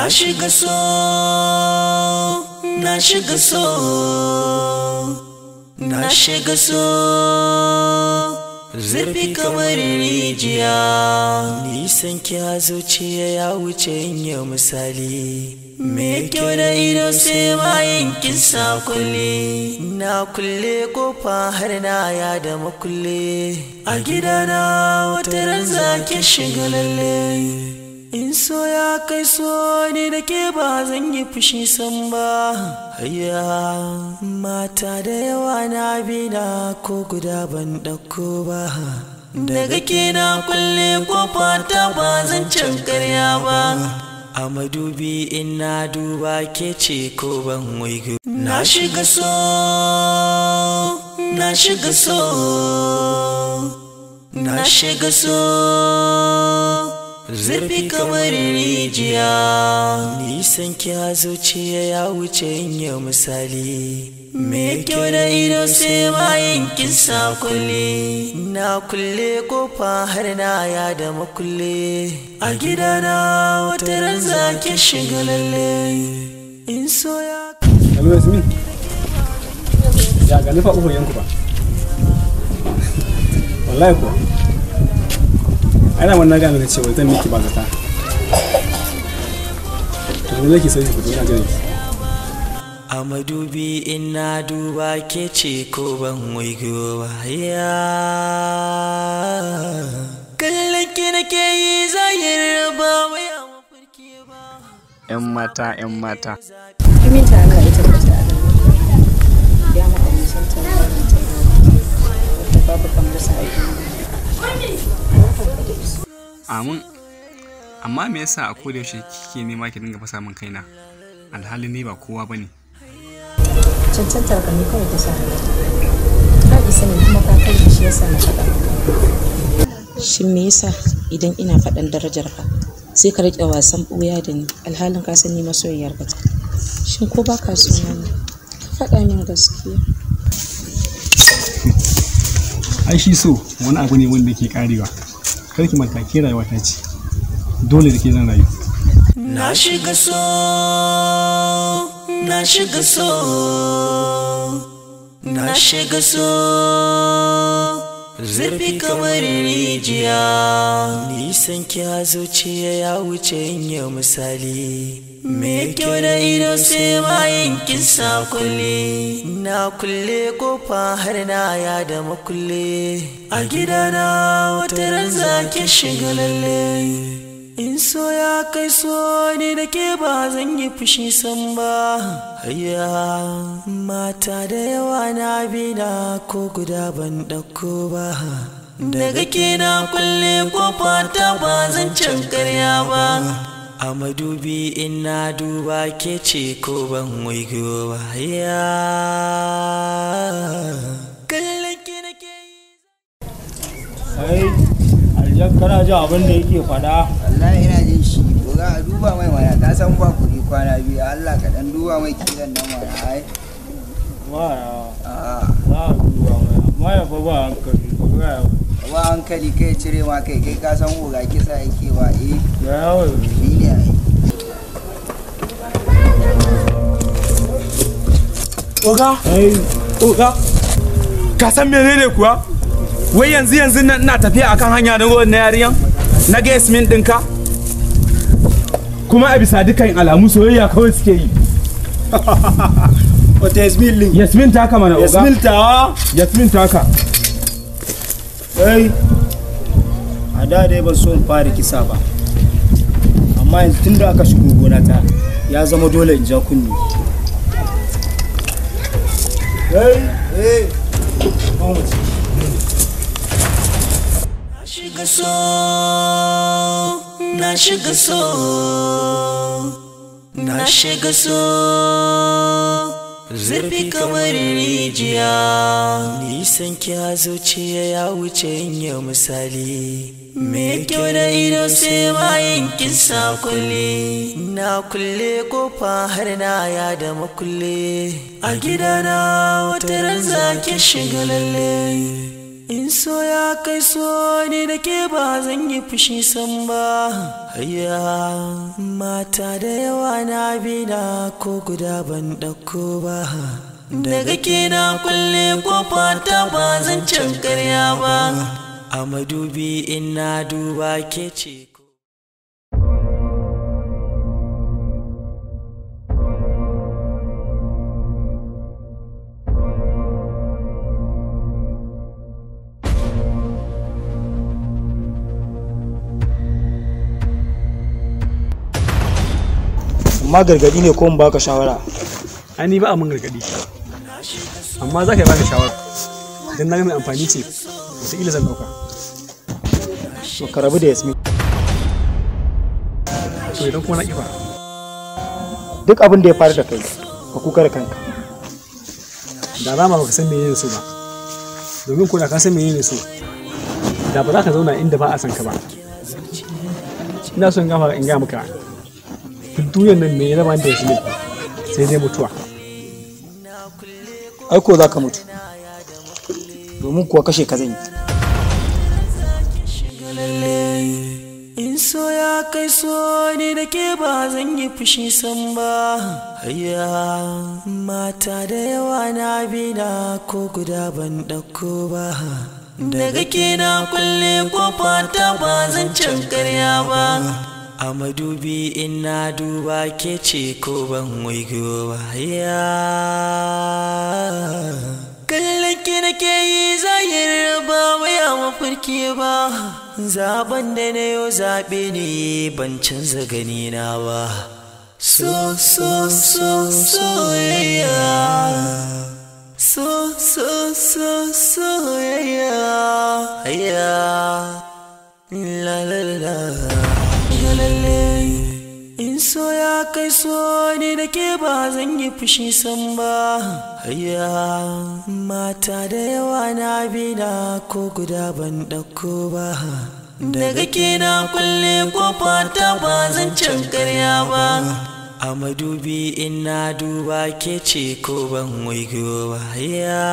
shiga so, na shiga so, na shiga so, zurfi kamar rijiya. Nisan kya zuciya ya wuce yin misali, me kyau da ido sai bayan kin sa kulle. Na kulle kofa har na ya da makulle, a gidana wata ran zaki shiga lalle. In so ya kai so ne da ke ba zan yi fushi san ba. Hayya mata da yawa na bina ko guda ban ɗauko ba. Daga ke na kulle kofa ta ba zan can karya ba. A madubi in na duba ke ce ko ban waigo. Na shiga so, na shiga so, na shiga so, zurfi kamar rijiya. Nisan kya zuciya ya wuce yin misali, me kyau da ido sai bayan kin sa kulle. Na kulle kofa har na ya da makulle, a gidana wata ran zaki shiga lalle. In so ya Hello Yasmin. Ya ga nufa uku yanku ba. Wallahi ko. Ana wannan gane da cewa zan miki ba zata. To ne nake sai ku ina jira ki. A madubi in na duba ke ce ko ban waigo ba. Ya kallon ki nake yi zahir ba wai a mafarki ba. 'Yan mata, 'yan mata. Kimin ta Allah ya tabbata a gare ya ma abincin ta wata babu kamar sa aiki. Amin. Amma me yasa a koda yaushe kike nema ki dinga fasa min kaina? Alhali ni ba kowa bane. Cancantar ka ne kawai ta sa ka isa ne kuma ka kai shi yasa na faɗa. Shin me yasa idan ina faɗan darajar ka sai ka riƙe wasan ɓuya da ni alhalin ka sani masoyiyar ka? Shin ko ba ka so na ka faɗa min gaskiya? Ai shi so wani abu ne wanda ke karewa. Kar ki manta ke rayuwa ta ce. Dole da ke zan rayu. Na shiga so, na shiga so, na shiga so, zurfi kamar rijiya. Nisan kya zuciya ya wuce yin misali, me kyau da ido sai bayan kin sa kulle. Na kulle kofa har na ya da makulle, a gidana wata ran zaki shiga lalle. In so ya kai so ne da ke ba zan yi fushi san ba. Hayya mata da yawa na bina ko guda ban ɗauko ba. Daga ke na kulle kofa ta ba zan can karya ba. A madubi in na duba ke ce ko ban waigo ba. Hayya kallon ki nake yi. Ai, aljan kana ji abin da yake faɗa? Wallahi ina jin shi. Ko ga a duba mai mana, ka san ba kuɗi kwana biyu. Allah ka dan duba mai kilan nan mana ai. Waya. Za a duba mai. Amma ya fa ba hankali. Ba hankali kai cire ma kai ka san oga kisa yake ba eh. Ya yawo. Ni ne ai. Oga? Oga? Ka san menene kuwa? Wai yanzu nan ina tafiya akan hanya na ruwan na yariyan? Na ga Yasmin ɗinka? Kuma a bisa dukkan alamu soyayya kawai suke yi. Wata Yasmin lin. Yasmin taka mana oga. Yasmin tawa. Yasmin taka. Ai. A da dai ban so in fara kisa ba. Amma yanzu tunda aka shigo gona ta ya zama dole in ja kunni. Na shiga so, na shiga so, na shiga so, zurfi kamar rijiya. Nisan kya zuciya ya wuce yin misali, me kyau da ido sai bayan kin sa kulle. Na kulle kofa har na ya da makulle, a gidana wata ran zaki shiga lalle. in so ya kai so ne da ke ba zan yi fushi san ba. Hayya mata da yawa na bina ko guda ban ɗauko ba. Daga ke na kulle kofa ta ba zan can karya ba. A madubi in na duba ke ce. Amma gargadi ne ko in baka shawara? Ai ni ba a mun gargadi. Amma za ka bani shawara. Dan na ga mai amfani ce. Wataƙila zan ɗauka. To ka rabu da Yasmin. To idan kuma na ƙifa. Duk abin da ya faru da kai, ka kuka da kanka. Da alama baka san menene so ba. Domin ko da ka san menene so, da ba za ka zauna inda ba a san ka ba. Ina son gafa in ga maka. Duk duniyar nan me ya zama da Yasmin sai dai mutuwa. Ai ko za ka mutu. Domin kuwa kashe ka zan yi. In so ya kai so ne da ke ba zan yi fushi san ba. Hayya mata da yawa na bina ko guda ban ɗauko ba. Daga ke na kulle kofa ta ba zan can karya ba. A madubi in na duba ke ce ko ban waigo ba. Hayya kallon ki nake yi zahir ba wai a mafarki ba. Zaben da na yau zaɓe ne ban canza gani na ba. So soyayya. So soyayya. Hayya la la la. In so ya kai so ne da ke ba zan yi fushi san ba. Hayya mata da yawa na bina ko guda ban ɗauko ba. Daga ke na kulle kofa ta ba zan can karya ba. A madubi in na duba ke ce ko ban waigo ba. Hayya